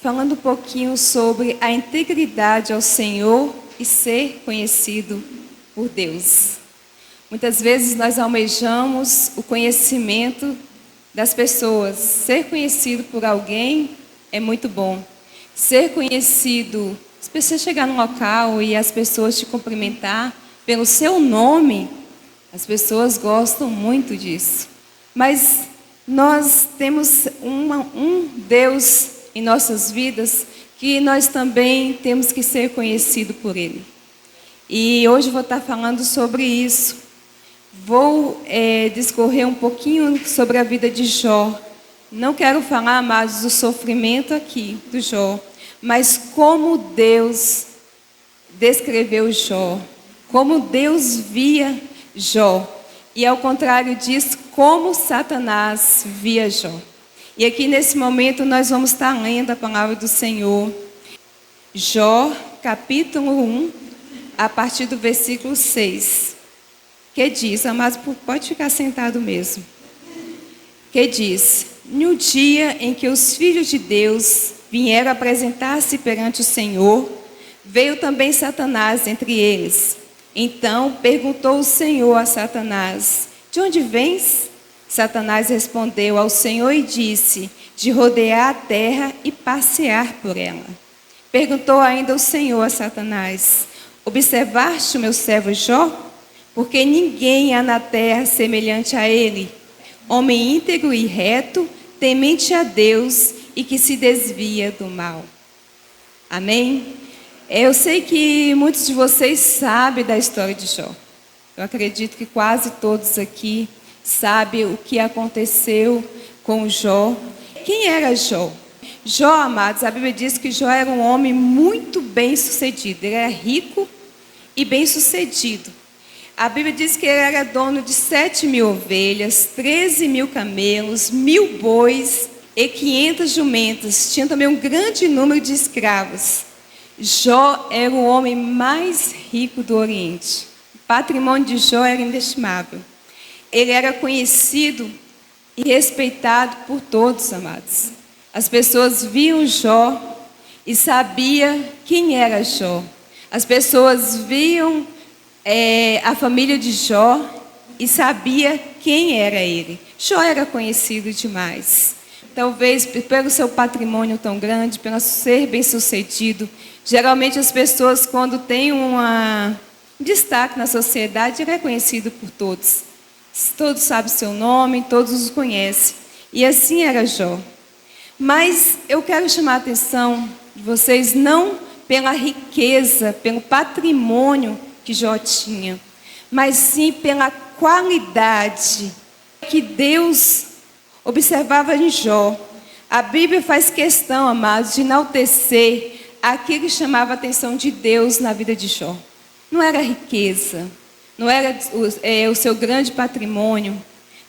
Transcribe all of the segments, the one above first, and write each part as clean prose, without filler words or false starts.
falando um pouquinho sobre a integridade ao Senhor e ser conhecido por Deus. Muitas vezes nós almejamos o conhecimento das pessoas. Ser conhecido por alguém é muito bom. Ser conhecido, se você chegar num local e as pessoas te cumprimentar pelo seu nome, as pessoas gostam muito disso. Mas nós temos um Deus em nossas vidas que nós também temos que ser conhecido por Ele. E hoje eu vou estar falando sobre isso. Vou discorrer um pouquinho sobre a vida de Jó. Não quero falar mais do sofrimento aqui do Jó, mas como Deus descreveu Jó, como Deus via Jó. E ao contrário disso, como Satanás via Jó. E aqui nesse momento nós vamos estar lendo a palavra do Senhor. Jó, capítulo 1, a partir do versículo 6. Que diz, amados, pode ficar sentado mesmo. Que diz, no dia em que os filhos de Deus vieram apresentar-se perante o Senhor, veio também Satanás entre eles. Então perguntou o Senhor a Satanás, de onde vens? Satanás respondeu ao Senhor e disse, de rodear a terra e passear por ela. Perguntou ainda o Senhor a Satanás, observaste o meu servo Jó? Porque ninguém há na terra semelhante a ele, homem íntegro e reto, temente a Deus e que se desvia do mal. Amém? Eu sei que muitos de vocês sabem da história de Jó. Eu acredito que quase todos aqui sabem o que aconteceu com Jó. Quem era Jó? Jó, amados, a Bíblia diz que Jó era um homem muito bem sucedido. Ele era rico e bem sucedido. A Bíblia diz que ele era dono de 7.000 ovelhas, 13.000 camelos, 1.000 bois e 500 jumentas. Tinha também um grande número de escravos. Jó era o homem mais rico do Oriente. O patrimônio de Jó era inestimável. Ele era conhecido e respeitado por todos, amados. As pessoas viam Jó e sabiam quem era Jó. As pessoas viam a família de Jó e sabia quem era ele. Jó era conhecido demais. Talvez pelo seu patrimônio tão grande, pelo ser bem sucedido. Geralmente as pessoas, quando têm um destaque na sociedade, ele é conhecido por todos. Todos sabem seu nome, todos o conhecem. E assim era Jó. Mas eu quero chamar a atenção de vocês não pela riqueza, pelo patrimônio que Jó tinha, mas sim pela qualidade que Deus observava em Jó. A Bíblia faz questão, amados, de enaltecer aquilo que chamava a atenção de Deus na vida de Jó. Não era riqueza, não era o seu grande patrimônio,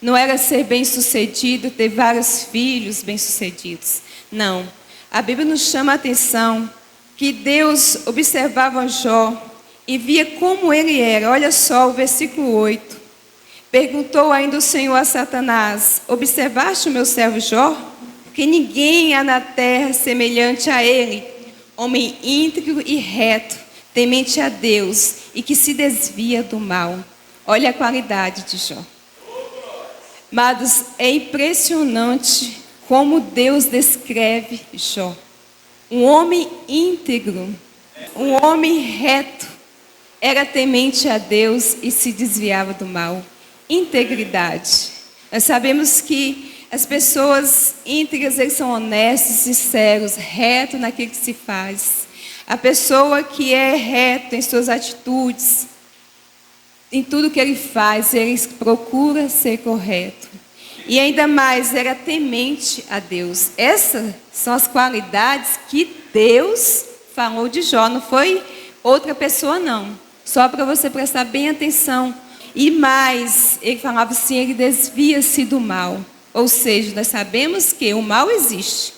não era ser bem-sucedido, ter vários filhos bem-sucedidos. Não. A Bíblia nos chama a atenção que Deus observava Jó e via como ele era. Olha só o versículo 8. Perguntou ainda o Senhor a Satanás, observaste o meu servo Jó? Porque ninguém há na terra semelhante a ele, homem íntegro e reto, temente a Deus e que se desvia do mal. Olha a qualidade de Jó. Amados, é impressionante como Deus descreve Jó. Um homem íntegro, um homem reto, era temente a Deus e se desviava do mal. Integridade. Nós sabemos que as pessoas íntegras, eles são honestos, sinceros, retos naquilo que se faz. A pessoa que é reta em suas atitudes, em tudo que ele faz, ele procura ser correto. E ainda mais, era temente a Deus. Essas são as qualidades que Deus falou de Jó, não foi outra pessoa não. Só para você prestar bem atenção. E mais, ele falava assim, ele desvia-se do mal. Ou seja, nós sabemos que o mal existe.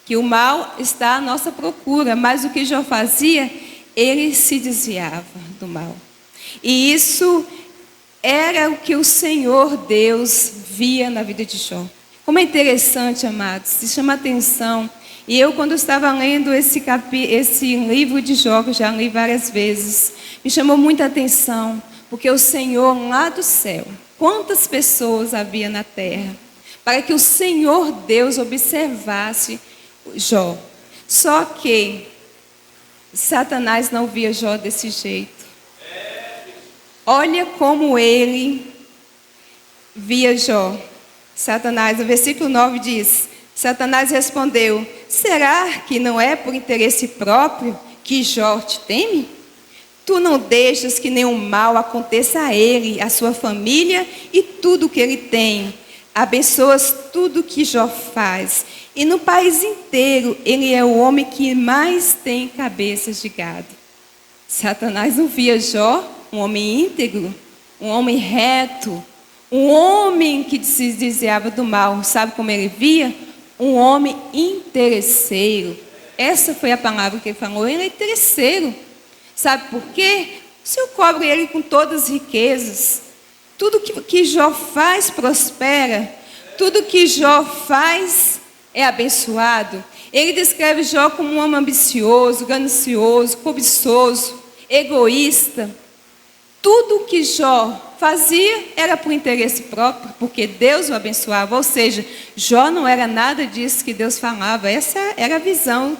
Que o mal está à nossa procura. Mas o que Jó fazia, ele se desviava do mal. E isso era o que o Senhor Deus via na vida de Jó. Como é interessante, amados, se chama a atenção E eu, quando estava lendo esse livro de Jó, que eu já li várias vezes, me chamou muita atenção, porque o Senhor lá do céu, quantas pessoas havia na terra, para que o Senhor Deus observasse Jó. Só que Satanás não via Jó desse jeito. Olha como ele via Jó. Satanás, no versículo 9 diz: Satanás respondeu: será que não é por interesse próprio que Jó te teme? Tu não deixas que nenhum mal aconteça a ele, a sua família e tudo que ele tem. Abençoas tudo que Jó faz. E no país inteiro, ele é o homem que mais tem cabeças de gado. Satanás não via Jó um homem íntegro, um homem reto, um homem que se desviava do mal. Sabe como ele via? Um homem interesseiro. Essa foi a palavra que ele falou. Ele é interesseiro. Sabe por quê? O Senhor cobre ele com todas as riquezas. Tudo que Jó faz prospera. Tudo que Jó faz é abençoado. Ele descreve Jó como um homem ambicioso, ganancioso, cobiçoso, egoísta. Tudo que Jó fazia era por interesse próprio, porque Deus o abençoava. Ou seja, Jó não era nada disso que Deus falava. Essa era a visão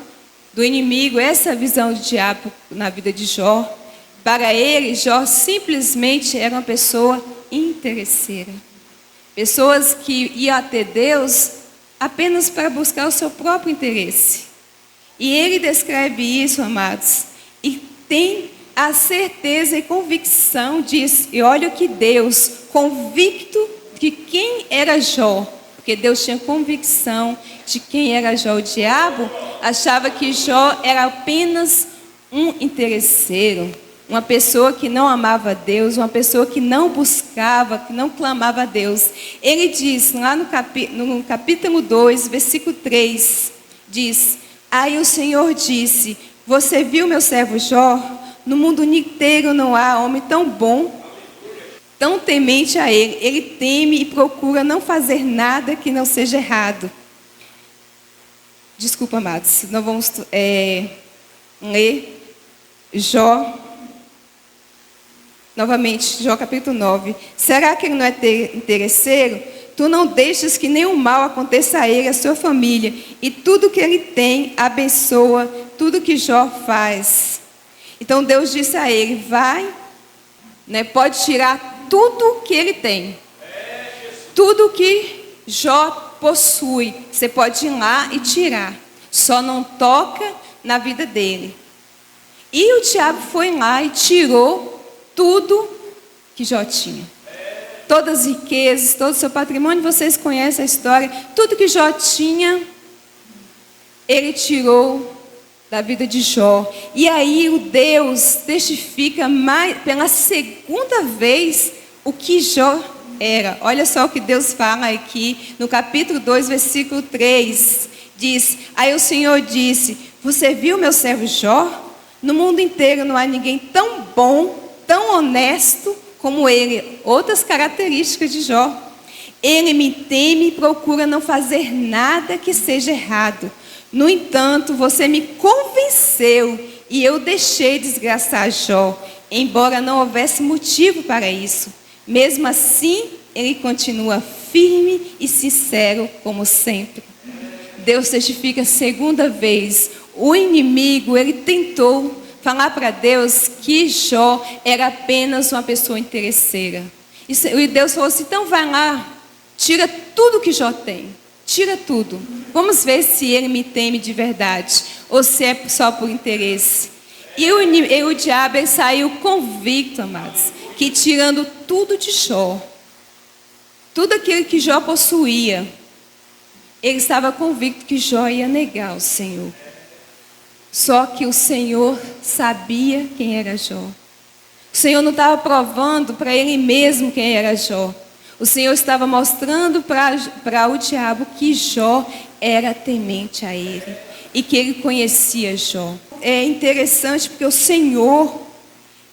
do inimigo, essa é a visão do diabo na vida de Jó. Para ele, Jó simplesmente era uma pessoa interesseira. Pessoas que iam até Deus apenas para buscar o seu próprio interesse. E ele descreve isso, amados, e tem a certeza e convicção disso. E olha o que Deus, convicto de quem era Jó, porque Deus tinha convicção de quem era Jó. O diabo achava que Jó era apenas um interesseiro, uma pessoa que não amava a Deus, uma pessoa que não buscava, que não clamava a Deus. Ele diz lá no capítulo 2, versículo 3, diz: aí o Senhor disse: você viu meu servo Jó? No mundo inteiro não há homem tão bom, tão temente a ele. Ele teme e procura não fazer nada que não seja errado. Desculpa, amados, nós vamos ler Jó, novamente, Jó capítulo 9. Será que ele não é interesseiro? Tu não deixas que nenhum mal aconteça a ele, a sua família, e tudo que ele tem, abençoa tudo que Jó faz. Então Deus disse a ele: vai, pode tirar tudo que ele tem, tudo que Jó possui, você pode ir lá e tirar, só não toca na vida dele. E o diabo foi lá e tirou tudo que Jó tinha, todas as riquezas, todo o seu patrimônio. Vocês conhecem a história. Tudo que Jó tinha, ele tirou da vida de Jó. E aí o Deus testifica pela segunda vez o que Jó era. Olha só o que Deus fala aqui no capítulo 2, versículo 3. Diz: aí o Senhor disse: você viu meu servo Jó? No mundo inteiro não há ninguém tão bom, tão honesto como ele. Outras características de Jó: ele me teme e procura não fazer nada que seja errado. No entanto, você me convenceu e eu deixei desgraçar Jó, embora não houvesse motivo para isso. Mesmo assim, ele continua firme e sincero como sempre. Deus testifica a segunda vez. O inimigo, ele tentou falar para Deus que Jó era apenas uma pessoa interesseira. E Deus falou assim: então vai lá, tira tudo que Jó tem. Tira tudo. Vamos ver se ele me teme de verdade ou se é só por interesse. E o diabo, ele saiu convicto, amados, que tirando tudo de Jó, tudo aquilo que Jó possuía, ele estava convicto que Jó ia negar o Senhor. Só que o Senhor sabia quem era Jó. O Senhor não estava provando para ele mesmo quem era Jó. O Senhor estava mostrando para o diabo que Jó era temente a ele e que ele conhecia Jó. É interessante porque o Senhor,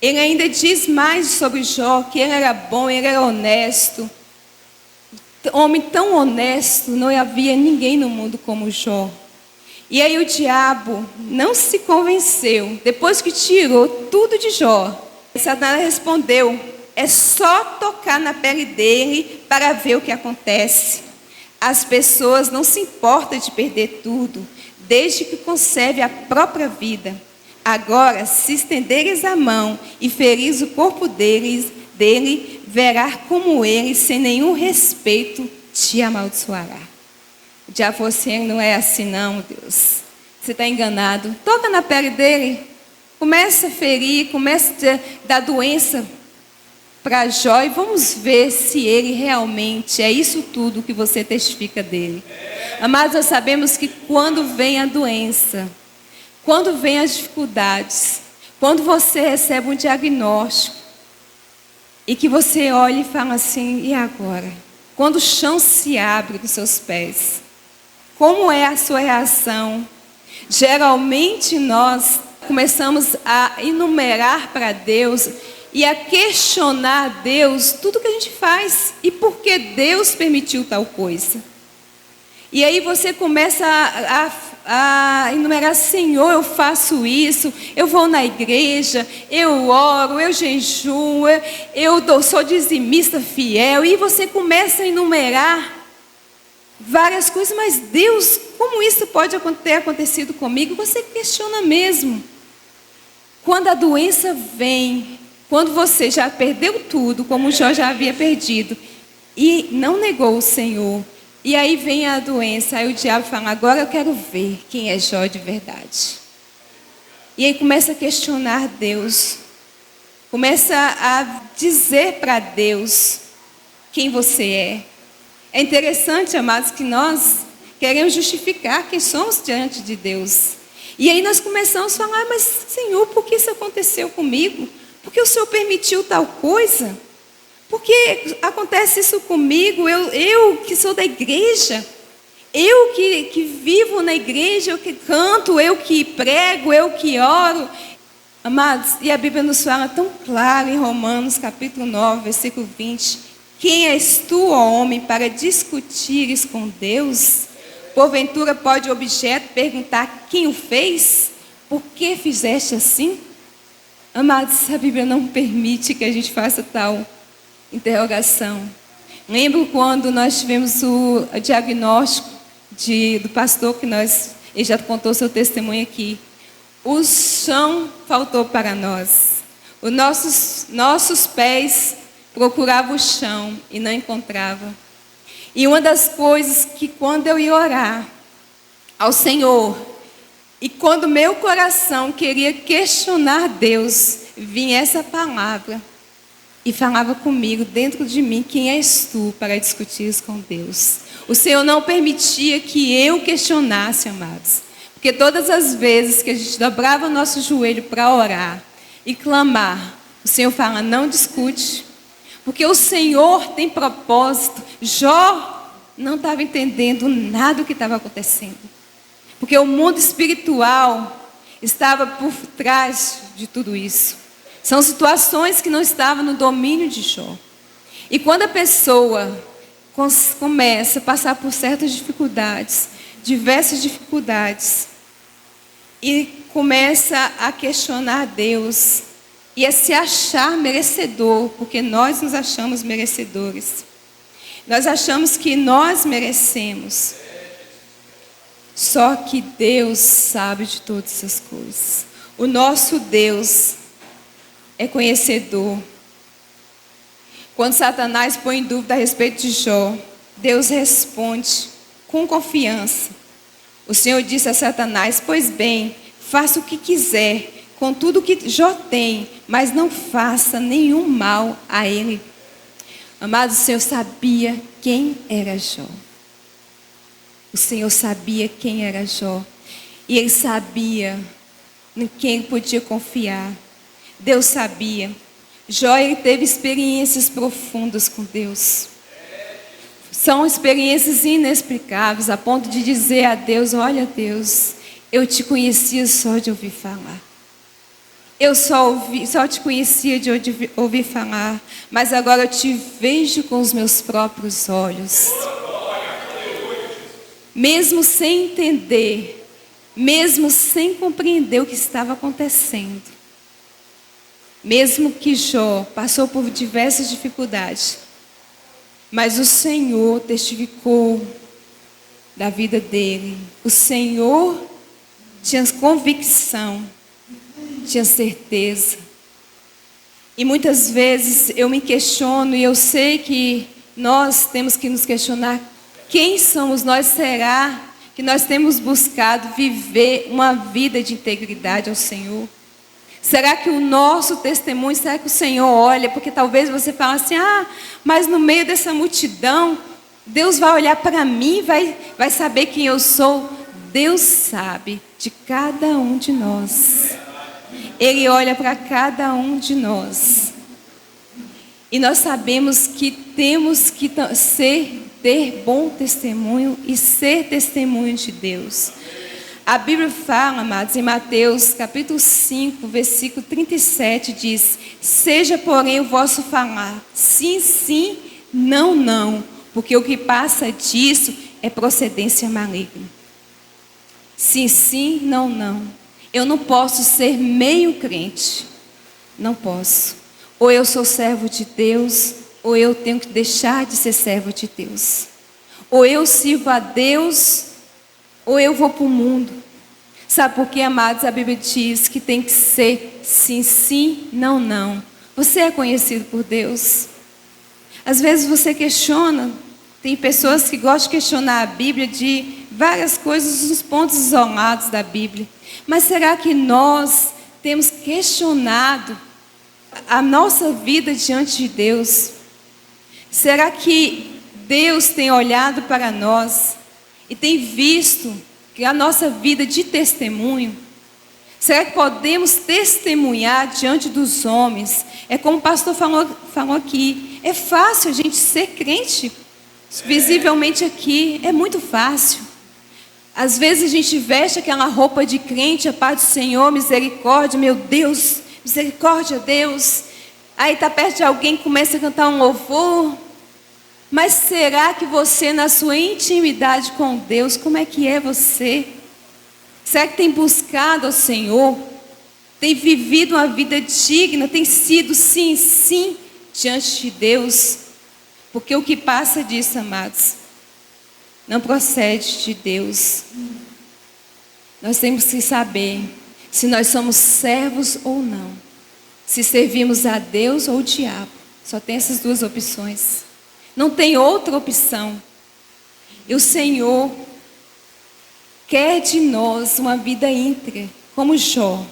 ele ainda diz mais sobre Jó, que ele era bom, ele era honesto. Homem tão honesto, não havia ninguém no mundo como Jó. E aí o diabo não se convenceu. Depois que tirou tudo de Jó, Satanás respondeu: é só tocar na pele dele para ver o que acontece. As pessoas não se importam de perder tudo, desde que conserve a própria vida. Agora, se estenderes a mão e feris o corpo dele, verá como ele, sem nenhum respeito, te amaldiçoará. O diabo falou assim: não é assim não, Deus. Você está enganado. Toca na pele dele. Começa a ferir, começa a dar doença para Jó. E vamos ver se ele realmente é isso tudo que você testifica dele. Amados, nós sabemos que quando vem a doença, quando vem as dificuldades, quando você recebe um diagnóstico, e que você olha e fala assim: e agora? Quando o chão se abre dos seus pés, como é a sua reação? Geralmente nós começamos a enumerar para Deus e a questionar a Deus tudo que a gente faz e por que Deus permitiu tal coisa. E aí você começa a enumerar: Senhor, eu faço isso, eu vou na igreja, eu oro, eu jejuo, sou dizimista fiel. E você começa a enumerar várias coisas, mas Deus, como isso pode ter acontecido comigo? Você questiona mesmo. Quando a doença vem, quando você já perdeu tudo, como Jó já havia perdido, e não negou o Senhor, e aí vem a doença, aí o diabo fala: agora eu quero ver quem é Jó de verdade. E aí começa a questionar Deus, começa a dizer para Deus quem você é. É interessante, amados, que nós queremos justificar quem somos diante de Deus. E aí nós começamos a falar: mas Senhor, por que isso aconteceu comigo? Por que o Senhor permitiu tal coisa? Por que acontece isso comigo? Eu que sou da igreja, eu que vivo na igreja, eu que canto, eu que prego, eu que oro. Amados, e a Bíblia nos fala tão claro em Romanos capítulo 9, versículo 20: quem és tu, ó homem, para discutires com Deus? Porventura pode o objeto perguntar quem o fez? Por que fizeste assim? Amados, a Bíblia não permite que a gente faça tal interrogação. Lembro quando nós tivemos o diagnóstico do pastor, ele já contou seu testemunho aqui. O chão faltou para nós. Os nossos pés procuravam o chão e não encontravam. E uma das coisas que quando eu ia orar ao Senhor, e quando meu coração queria questionar Deus, vinha essa palavra e falava comigo dentro de mim: quem és tu para discutir com Deus? O Senhor não permitia que eu questionasse, amados. Porque todas as vezes que a gente dobrava o nosso joelho para orar e clamar, o Senhor fala: não discute. Porque o Senhor tem propósito. Jó não estava entendendo nada do que estava acontecendo. Porque o mundo espiritual estava por trás de tudo isso. São situações que não estavam no domínio de Jó. E quando a pessoa começa a passar por certas dificuldades, diversas dificuldades, e começa a questionar Deus, e a se achar merecedor, porque nós nos achamos merecedores. Nós achamos que nós merecemos. Só que Deus sabe de todas essas coisas. O nosso Deus é conhecedor. Quando Satanás põe em dúvida a respeito de Jó, Deus responde com confiança. O Senhor disse a Satanás: pois bem, faça o que quiser com tudo que Jó tem, mas não faça nenhum mal a ele. Amado, o Senhor sabia quem era Jó. O Senhor sabia quem era Jó. E Ele sabia em quem podia confiar. Deus sabia. Jó, ele teve experiências profundas com Deus. São experiências inexplicáveis, a ponto de dizer a Deus: olha, Deus, eu te conhecia só de ouvir falar. Eu só te conhecia de ouvir falar, mas agora eu te vejo com os meus próprios olhos. Mesmo sem entender, mesmo sem compreender o que estava acontecendo. Mesmo que Jó passou por diversas dificuldades, mas o Senhor testificou da vida dele. O Senhor tinha convicção, tinha certeza. E muitas vezes eu me questiono, e eu sei que nós temos que nos questionar: quem somos nós? Será que nós temos buscado viver uma vida de integridade ao Senhor? Será que o nosso testemunho, será que o Senhor olha? Porque talvez você fale assim: mas no meio dessa multidão, Deus vai olhar para mim, vai saber quem eu sou. Deus sabe de cada um de nós. Ele olha para cada um de nós. E nós sabemos que temos que ter bom testemunho e ser testemunho de Deus. A Bíblia fala, amados, em Mateus capítulo 5, versículo 37, diz: seja, porém, o vosso falar sim, sim, não, não, porque o que passa disso é procedência maligna. Sim, sim, não, não. Eu não posso ser meio crente. Não posso. Ou eu sou servo de Deus, ou eu tenho que deixar de ser servo de Deus. Ou eu sirvo a Deus, ou eu vou para o mundo. Sabe por quê, amados? A Bíblia diz que tem que ser sim, sim, não, não. Você é conhecido por Deus? Às vezes você questiona. Tem pessoas que gostam de questionar a Bíblia de várias coisas, nos pontos isolados da Bíblia. Mas será que nós temos questionado a nossa vida diante de Deus? Será que Deus tem olhado para nós e tem visto que a nossa vida de testemunho? Será que podemos testemunhar diante dos homens? É como o pastor falou aqui. É fácil a gente ser crente, visivelmente aqui. É muito fácil. Às vezes a gente veste aquela roupa de crente, a paz do Senhor, misericórdia, meu Deus, misericórdia, Deus. Aí está perto de alguém, começa a cantar um louvor. Mas será que você, na sua intimidade com Deus, como é que é você? Será que tem buscado ao Senhor? Tem vivido uma vida digna? Tem sido sim, sim, diante de Deus? Porque o que passa disso, amados, não procede de Deus. Nós temos que saber se nós somos servos ou não. Se servimos a Deus ou o diabo. Só tem essas duas opções. Não tem outra opção. E o Senhor quer de nós uma vida íntegra, como Jó.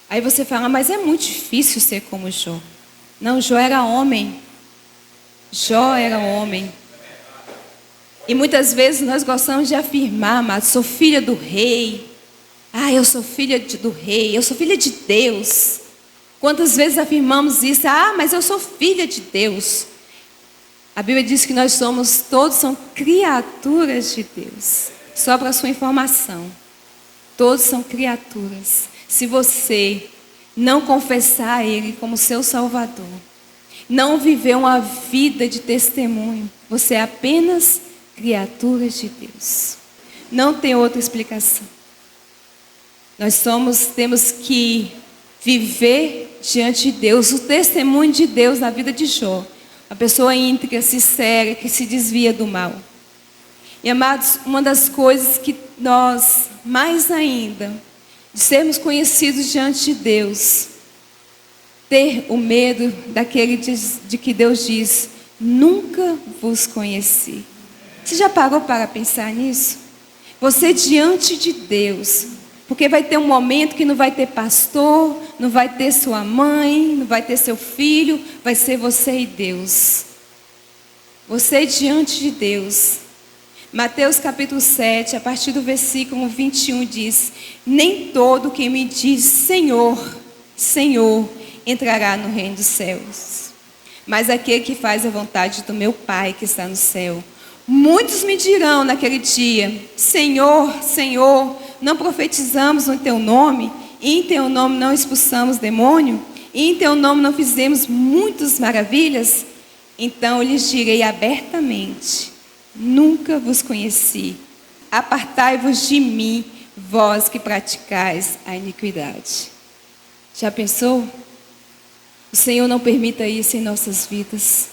Aí você fala: mas é muito difícil ser como Jó. Não, Jó era homem. Jó era homem. E muitas vezes nós gostamos de afirmar: mas sou filha do rei. Eu sou filha do rei. Eu sou filha de Deus. Quantas vezes afirmamos isso? Mas eu sou filha de Deus. A Bíblia diz que nós todos são criaturas de Deus. Só para a sua informação. Todos são criaturas. Se você não confessar a Ele como seu Salvador, não viver uma vida de testemunho, você é apenas criatura de Deus. Não tem outra explicação. Nós temos que viver diante de Deus, o testemunho de Deus na vida de Jó. A pessoa íntegra, sincera, que se desvia do mal. E, amados, uma das coisas que nós, mais ainda, de sermos conhecidos diante de Deus, ter o medo daquele de que Deus diz: nunca vos conheci. Você já parou para pensar nisso? Você diante de Deus, porque vai ter um momento que não vai ter pastor, não vai ter sua mãe, não vai ter seu filho, vai ser você e Deus. Você diante de Deus. Mateus capítulo 7, a partir do versículo 21 diz: nem todo quem me diz Senhor, Senhor, entrará no reino dos céus, mas aquele que faz a vontade do meu Pai que está no céu. Muitos me dirão naquele dia: Senhor, Senhor, não profetizamos no teu nome, e em teu nome não expulsamos demônio, e em teu nome não fizemos muitas maravilhas? Então eu lhes direi abertamente: nunca vos conheci. Apartai-vos de mim, vós que praticais a iniquidade. Já pensou? O Senhor não permita isso em nossas vidas.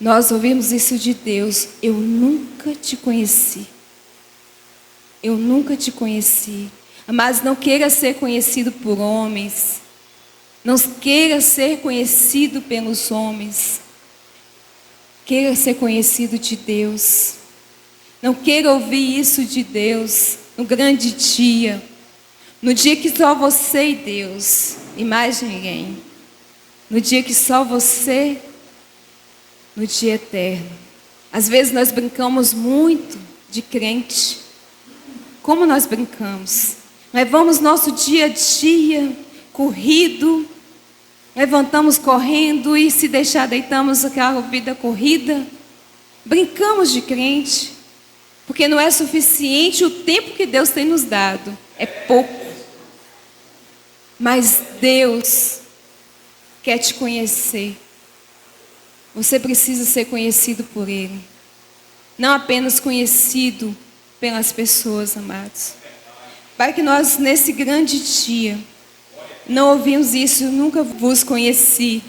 Nós ouvimos isso de Deus. Eu nunca te conheci. Eu nunca te conheci. Mas não queira ser conhecido por homens. Não queira ser conhecido pelos homens. Queira ser conhecido de Deus. Não queira ouvir isso de Deus no grande dia. No dia que só você e Deus, e mais ninguém. No dia que só você, no dia eterno. Às vezes nós brincamos muito de crente. Como nós brincamos? Levamos nosso dia a dia corrido, levantamos correndo e se deixar deitamos aquela vida corrida. Brincamos de crente, porque não é suficiente o tempo que Deus tem nos dado, é pouco. Mas Deus quer te conhecer. Você precisa ser conhecido por Ele. Não apenas conhecido pelas pessoas, amados. Para que nós, nesse grande dia, não ouvimos isso, eu nunca vos conheci.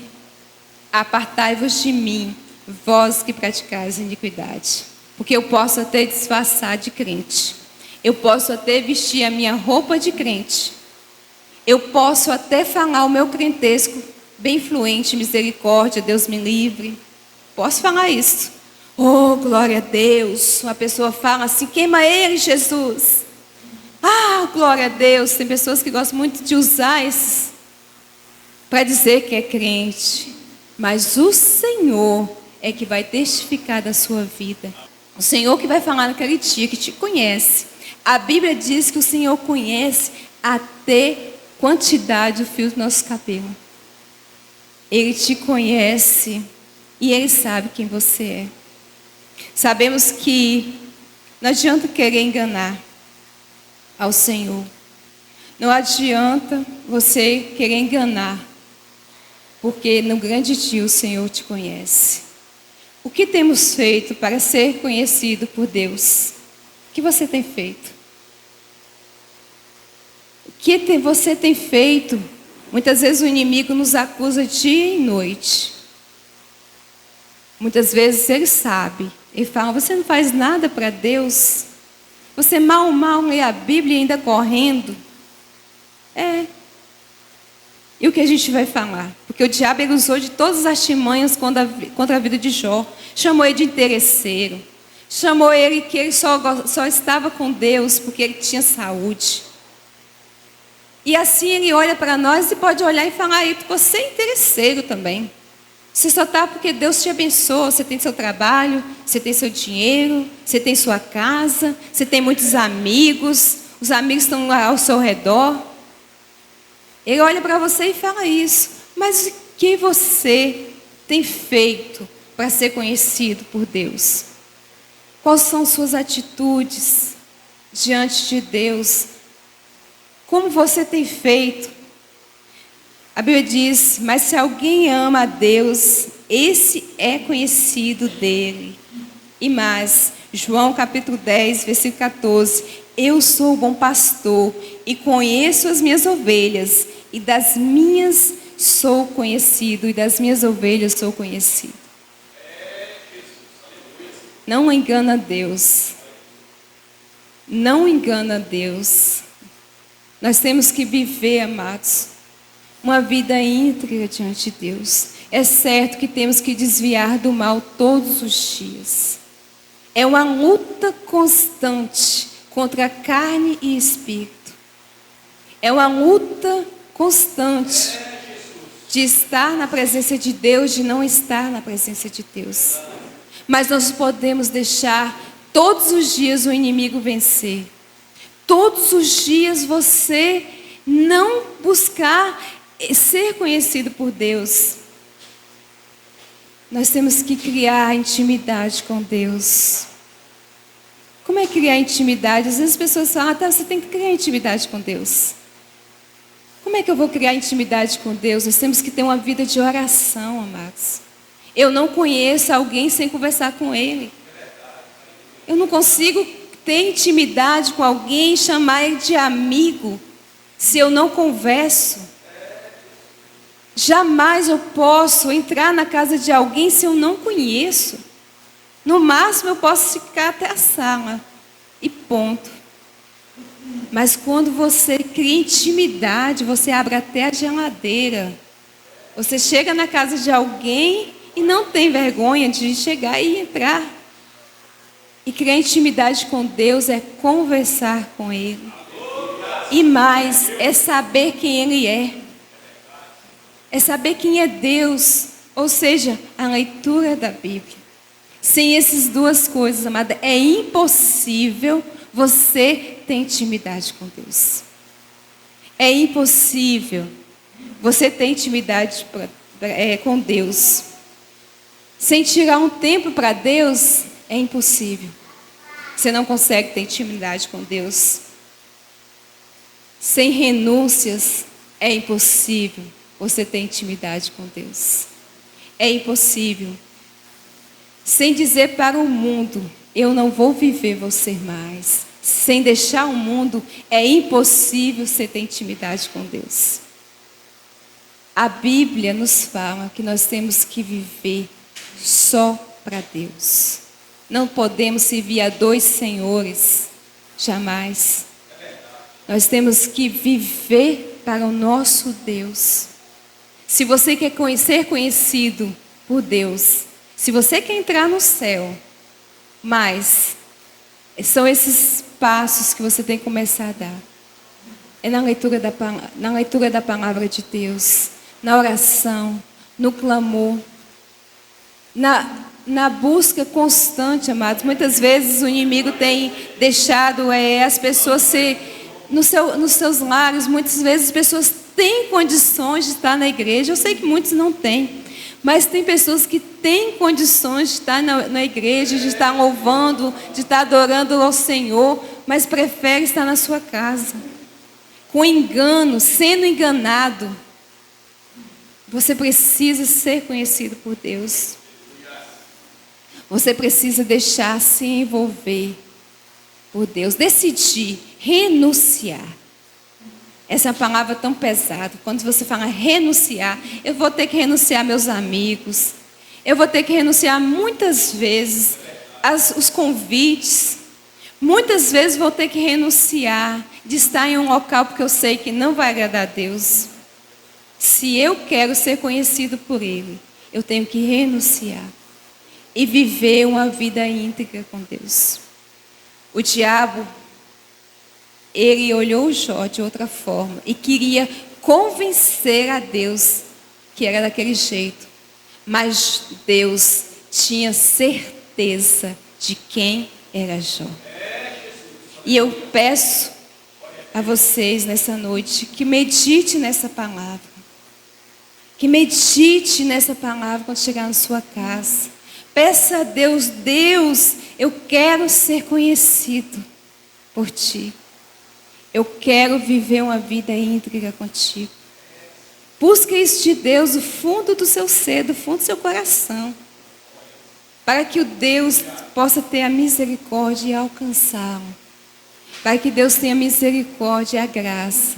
Apartai-vos de mim, vós que praticais iniquidade. Porque eu posso até disfarçar de crente. Eu posso até vestir a minha roupa de crente. Eu posso até falar o meu crentesco bem fluente, misericórdia, Deus me livre. Posso falar isso. Oh, glória a Deus. Uma pessoa fala assim, queima ele, Jesus. Ah, glória a Deus. Tem pessoas que gostam muito de usar esses para dizer que é crente. Mas o Senhor é que vai testificar da sua vida. O Senhor que vai falar naquele dia, que te conhece. A Bíblia diz que o Senhor conhece até quantidade do fio do nosso cabelo. Ele te conhece e Ele sabe quem você é. Sabemos que não adianta querer enganar ao Senhor. Não adianta você querer enganar, porque no grande dia o Senhor te conhece. O que temos feito para ser conhecido por Deus? O que você tem feito? O que você tem feito? Muitas vezes o inimigo nos acusa dia e noite. Muitas vezes ele sabe. Ele fala, você não faz nada para Deus. Você mal lê a Bíblia ainda correndo. E o que a gente vai falar? Porque o diabo ele usou de todas as artimanhas contra a vida de Jó. Chamou ele de interesseiro. Chamou ele que ele só estava com Deus porque ele tinha saúde. E assim ele olha para nós e pode olhar e falar, você é interesseiro também. Você só está porque Deus te abençoa. Você tem seu trabalho, você tem seu dinheiro, você tem sua casa, você tem muitos amigos, os amigos estão lá ao seu redor. Ele olha para você e fala isso. Mas o que você tem feito para ser conhecido por Deus? Quais são suas atitudes diante de Deus? Como você tem feito? A Bíblia diz, mas se alguém ama a Deus, esse é conhecido dele. E mais, João capítulo 10, versículo 14. Eu sou o bom pastor e conheço as minhas ovelhas, e das minhas sou conhecido, e das minhas ovelhas sou conhecido. Não engana Deus. Não engana Deus. Nós temos que viver, amados, uma vida íntegra diante de Deus. É certo que temos que desviar do mal todos os dias. É uma luta constante contra a carne e espírito. É uma luta constante de estar na presença de Deus, de não estar na presença de Deus. Mas nós podemos deixar todos os dias o inimigo vencer. Todos os dias você não buscar ser conhecido por Deus. Nós temos que criar intimidade com Deus. Como é criar intimidade? Às vezes as pessoas falam, você tem que criar intimidade com Deus. Como é que eu vou criar intimidade com Deus? Nós temos que ter uma vida de oração, amados. Eu não conheço alguém sem conversar com Ele. Eu não consigo ter intimidade com alguém, chamar ele de amigo, se eu não converso? Jamais eu posso entrar na casa de alguém se eu não conheço. No máximo eu posso ficar até a sala e ponto. Mas quando você cria intimidade, você abre até a geladeira. Você chega na casa de alguém e não tem vergonha de chegar e entrar. E criar intimidade com Deus é conversar com Ele. E mais, é saber quem Ele é. É saber quem é Deus. Ou seja, a leitura da Bíblia. Sem essas duas coisas, amada, é impossível você ter intimidade com Deus. É impossível você ter intimidade com Deus. Sem tirar um tempo para Deus, é impossível. Você não consegue ter intimidade com Deus. Sem renúncias, é impossível você ter intimidade com Deus. É impossível. Sem dizer para o mundo, eu não vou viver você mais. Sem deixar o mundo, é impossível você ter intimidade com Deus. A Bíblia nos fala que nós temos que viver só para Deus. Não podemos servir a dois senhores, jamais. Nós temos que viver para o nosso Deus. Se você quer ser conhecido por Deus, se você quer entrar no céu, mas são esses passos que você tem que começar a dar. É na leitura da palavra de Deus, na oração, no clamor, na busca constante, amados. Muitas vezes o inimigo tem deixado as pessoas nos seus lares. Muitas vezes as pessoas têm condições de estar na igreja. Eu sei que muitos não têm, mas tem pessoas que têm condições de estar na igreja, de estar louvando, de estar adorando ao Senhor, mas prefere estar na sua casa, com engano, sendo enganado. Você precisa ser conhecido por Deus. Você precisa deixar se envolver por Deus. Decidir, renunciar. Essa é uma palavra tão pesada. Quando você fala renunciar, eu vou ter que renunciar meus amigos. Eu vou ter que renunciar muitas vezes os convites. Muitas vezes vou ter que renunciar de estar em um local porque eu sei que não vai agradar a Deus. Se eu quero ser conhecido por Ele, eu tenho que renunciar e viver uma vida íntegra com Deus. O diabo, ele olhou Jó de outra forma e queria convencer a Deus que era daquele jeito. Mas Deus tinha certeza de quem era Jó. E eu peço a vocês nessa noite que medite nessa palavra. Que medite nessa palavra quando chegar na sua casa. Peça a Deus, Deus, eu quero ser conhecido por Ti. Eu quero viver uma vida íntegra contigo. Busque isso de Deus, do fundo do seu ser, do fundo do seu coração. Para que o Deus possa ter a misericórdia e alcançá-lo. Para que Deus tenha misericórdia e a graça.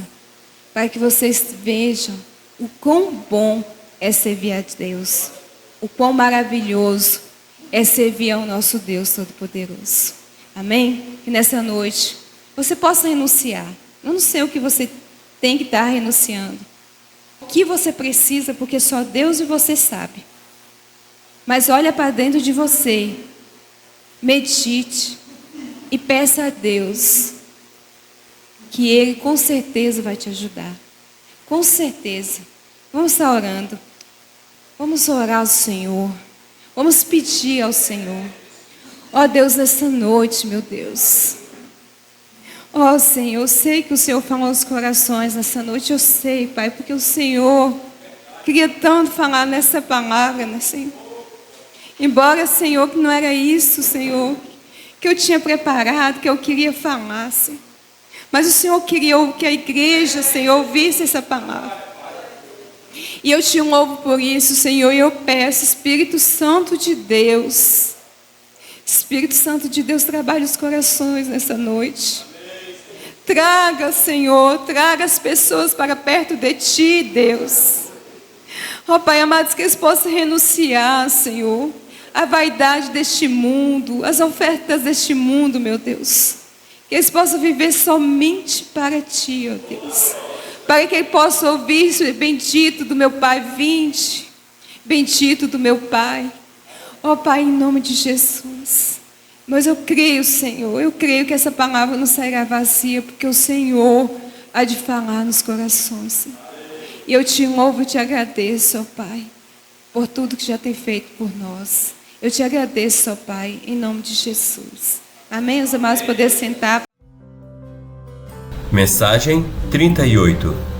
Para que vocês vejam o quão bom é servir a Deus. O quão maravilhoso é servir ao nosso Deus Todo-Poderoso. Amém? Que nessa noite você possa renunciar. Eu não sei o que você tem que estar renunciando. O que você precisa, porque só Deus e você sabe. Mas olha para dentro de você. Medite. E peça a Deus. Que Ele com certeza vai te ajudar. Com certeza. Vamos estar orando. Vamos orar ao Senhor. Vamos pedir ao Senhor. Ó Deus, nessa noite, meu Deus. Ó Senhor, eu sei que o Senhor falou aos corações nessa noite. Eu sei, Pai, porque o Senhor queria tanto falar nessa palavra, né, Senhor? Embora, Senhor, que não era isso, Senhor, que eu tinha preparado, que eu queria falar, Senhor. Mas o Senhor queria que a igreja, Senhor, ouvisse essa palavra. E eu te louvo por isso, Senhor, e eu peço, Espírito Santo de Deus, Espírito Santo de Deus, trabalhe os corações nessa noite. Traga, Senhor, traga as pessoas para perto de Ti, Deus. Ó Pai amado, que eles possam renunciar, Senhor, à vaidade deste mundo, às ofertas deste mundo, meu Deus. Que eles possam viver somente para Ti, ó Deus. Para que eles possam ouvir, bendito do meu Pai, vinde. Bendito do meu Pai. Ó Pai, em nome de Jesus. Mas eu creio, Senhor, eu creio que essa palavra não sairá vazia, porque o Senhor há de falar nos corações, Senhor. E eu te louvo e te agradeço, ó Pai, por tudo que já tem feito por nós. Eu te agradeço, ó Pai, em nome de Jesus. Amém? Os amados, poder sentar. Mensagem 38.